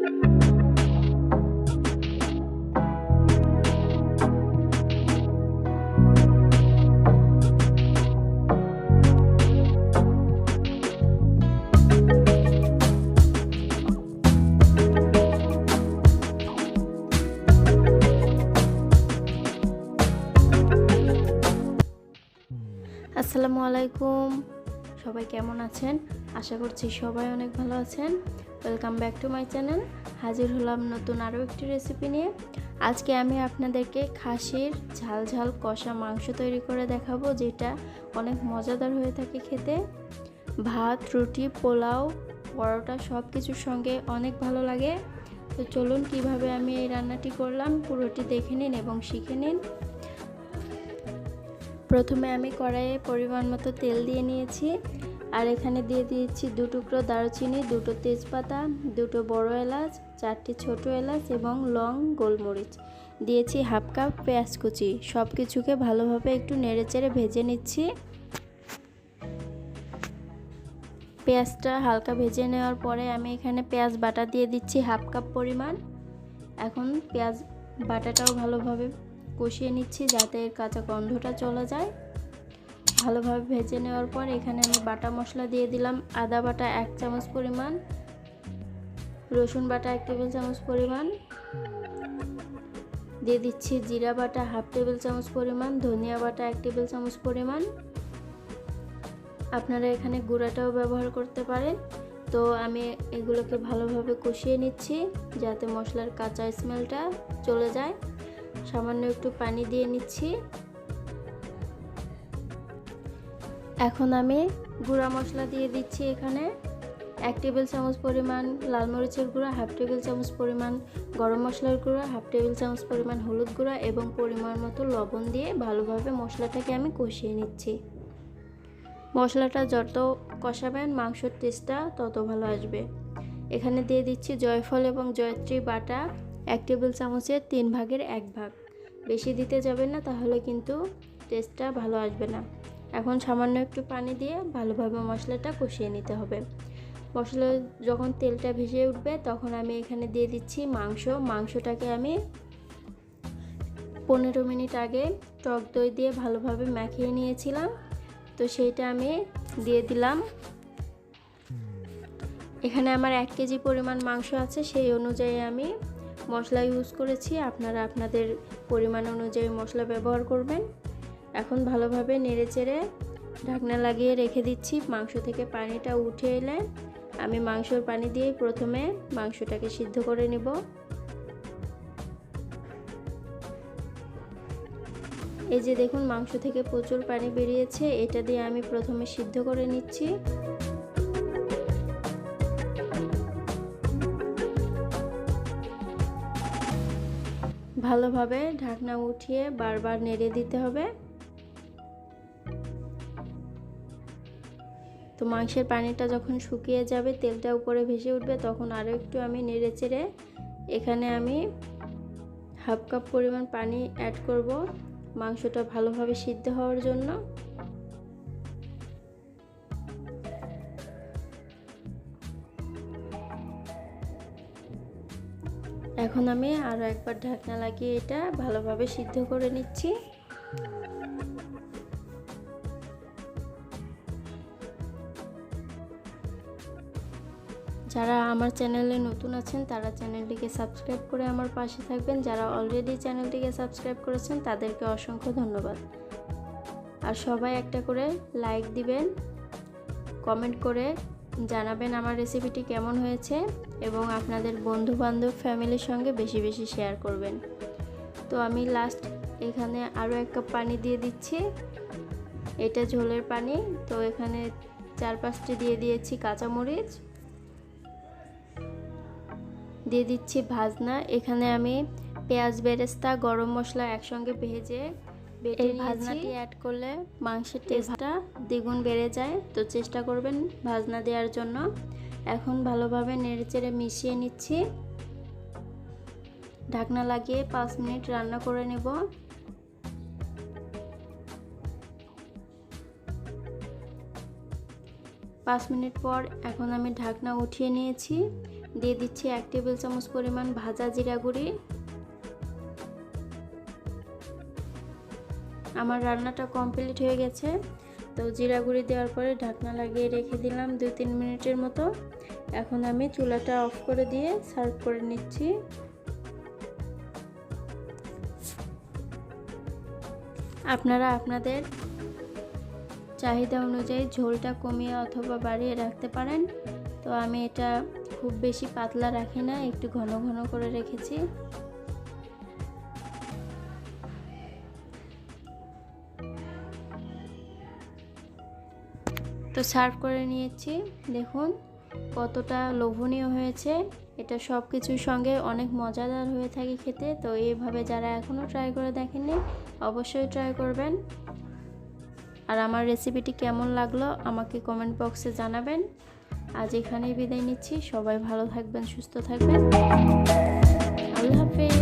আসসালামু আলাইকুম, সবাই কেমন আছেন? আশা করছি সবাই অনেক ভালো আছেন। Welcome back to my channel. হাজির হলাম নতুন আরও একটি রেসিপি নিয়ে। আজকে আমি আপনাদেরকে খাসির ঝাল ঝাল কষা মাংস তৈরি করে দেখাবো, যেটা অনেক মজাদার হয়ে থাকে খেতে। ভাত, রুটি, পোলাও, পরোটা সব কিছুর সঙ্গে অনেক ভালো লাগে। তো চলুন কিভাবে আমি এই রান্নাটি করলাম পুরোটি দেখে নিন এবং শিখে নিন। প্রথমে আমি কড়াইয়ে পরিমাণ মতো তেল দিয়ে নিয়েছি, আর এখানে দিয়ে দিয়েছি 2 টুকরো দারুচিনি, 2টো তেজপাতা, 2টো বড় এলাচ, 4টি ছোট এলাচ এবং লং, গোলমরিচ। দিয়েছি হাফ কাপ পেঁয়াজ কুচি। সব কিছুকে ভালোভাবে একটু নেড়েচেড়ে ভেজে নিচ্ছি। পেঁয়াজটা হালকা ভেজে নেওয়ার পরে আমি এখানে পেঁয়াজ বাটা দিয়ে দিচ্ছি হাফ কাপ পরিমাণ। এখন পেঁয়াজ বাটাটাও ভালোভাবে কষিয়ে নিচ্ছি যাতে এর কাঁচা গন্ধটা চলে যায়। ভালোভাবে ভেজে নেওয়ার পর এখানে আমি বাটা মশলা দিয়ে দিলাম। আদা বাটা 1 চামচ পরিমাণ, রসুন বাটা 1 টেবিল চামচ পরিমাণ, দিয়ে দিচ্ছি জিরা বাটা হাফ টেবিল চামচ পরিমাণ, ধনিয়া বাটা 1 টেবিল চামচ পরিমাণ। আপনারা এখানে গুঁড়াটাও ব্যবহার করতে পারেন। তো আমি এগুলোকে ভালোভাবে কষিয়ে নিচ্ছি যাতে মশলার কাঁচা স্মেলটা চলে যায়। সামান্য একটু পানি দিয়ে নিচ্ছি। এখন আমি গুঁড়া মশলা দিয়ে দিচ্ছি। এখানে 1 টেবিল চামচ পরিমাণ লাল মরিচের গুঁড়া, হাফ টেবিল চামচ পরিমাণ গরম মশলার গুঁড়া, হাফ টেবিল চামচ পরিমাণ হলুদ গুঁড়া এবং পরিমাণ মতো লবণ দিয়ে ভালোভাবে মশলাটাকে আমি কষিয়ে নিচ্ছি। মশলাটা যত কষাবেন মাংসের টেস্টটা তত ভালো আসবে। এখানে দিয়ে দিচ্ছি জয়ফল এবং জয়ত্রী বাটা 1 টেবিল চামচের 3 ভাগের 1 ভাগ। বেশি দিতে যাবেন না, তাহলে কিন্তু টেস্টটা ভালো আসবে না। এখন সামান্য একটু পানি দিয়ে ভালোভাবে মশলাটা কষিয়ে নিতে হবে। মশলা যখন তেলটা ভেসে উঠবে তখন আমি এখানে দিয়ে দিচ্ছি মাংসটাকে আমি 15 মিনিট আগে টক দই দিয়ে ভালোভাবে মাখিয়ে নিয়েছিলাম, তো সেইটা আমি দিয়ে দিলাম। এখানে আমার 1 কেজি পরিমাণ মাংস আছে, সেই অনুযায়ী আমি মশলা ইউজ করেছি। আপনারা আপনাদের পরিমাণ অনুযায়ী মশলা ব্যবহার করবেন। এখন ভালোভাবে নেড়েচেড়ে ঢাকনা লাগিয়ে রেখে দিচ্ছি। মাংস থেকে পানিটা উঠে এলে আমি মাংসর পানি দিয়ে প্রথমে মাংসটাকে সিদ্ধ করে নেব। এই যে দেখুন, মাংস থেকে প্রচুর পানি বেরিয়েছে। এটা দিয়ে আমি প্রথমে সিদ্ধ করে নিচ্ছি। ভালোভাবে ঢাকনা উঠিয়ে বারবার নেড়ে দিতে হবে। তো মাংসের পানিটা যখন শুকিয়ে যাবে, তেলটা উপরে ভেসে উঠবে, তখন আরও একটু আমি নেড়েচেড়ে এখানে আমি হাফ কাপ পরিমাণ পানি অ্যাড করব মাংসটা ভালোভাবে সিদ্ধ হওয়ার জন্য। এখন আমি আরও একবার ঢাকনা লাগিয়ে এটা ভালোভাবে সিদ্ধ করে নিচ্ছি। যারা আমার চ্যানেলে নতুন আছেন তারা চ্যানেলটিকে সাবস্ক্রাইব করে আমার পাশে থাকবেন। যারা অলরেডি চ্যানেলটিকে সাবস্ক্রাইব করেছেন তাদেরকে অসংখ্য ধন্যবাদ। আর সবাই একটা করে লাইক দিবেন, কমেন্ট করে জানাবেন আমার রেসিপিটি কেমন হয়েছে এবং আপনাদের বন্ধু বান্ধব ফ্যামিলির সঙ্গে বেশি বেশি শেয়ার করবেন। তো আমি লাস্ট এখানে আরও 1 কাপ পানি দিয়ে দিচ্ছি। এটা ঝোলের পানি। তো এখানে 4-5টি দিয়ে দিয়েছি কাঁচামরিচ, দিয়ে দিচ্ছি ভাজনা। এখানে আমি পেঁয়াজ, বেরেস্তা, গরম মশলা একসঙ্গে ভেজে এই ভাজনাটি অ্যাড করলে মাংসের টেস্টটা দ্বিগুণ বেড়ে যায়। তো চেষ্টা করবেন ভাজনা দেওয়ার জন্য। এখন ভালোভাবে নেড়েচেড়ে মিশিয়ে নিচ্ছি। ঢাকনা লাগিয়ে 5 মিনিট রান্না করে নেব। পাঁচ মিনিট পর এখন আমি ঢাকনা উঠিয়ে নিয়েছি। দিয়ে দিচ্ছি 1 টেবিল চামচ পরিমাণ ভাজা জিরা গুঁড়ি। আমার রান্নাটা কমপ্লিট হয়ে গেছে। তো জিরা গুঁড়ি দেওয়ার পরে ঢাকনা লাগিয়ে রেখে দিলাম 2-3 মিনিটের মতো। এখন আমি চুলাটা অফ করে দিয়ে সার্ভ করে নিচ্ছি। আপনারা আপনাদের চাহিদা অনুযায়ী ঝোলটা কমিয়ে অথবা বাড়িয়ে রাখতে পারেন। তো আমি এটা খুব বেশি পাতলা রাখি না, একটু ঘন ঘন করে রেখেছি। তো সার্ভ করে নিয়েছি, দেখুন কতটা লোভনীয় হয়েছে। এটা সব কিছুর সঙ্গে অনেক মজাদার হয়ে থাকে খেতে। তো এইভাবে যারা এখনও ট্রাই করে দেখেননি অবশ্যই ট্রাই করবেন। আর আমার রেসিপিটি কেমন লাগলো আমাকে কমেন্ট বক্সে জানাবেন। আজ এখানেই বিদায় নিচ্ছি। সবাই ভালো থাকবেন, সুস্থ থাকবেন। আল্লাহ হাফেজ।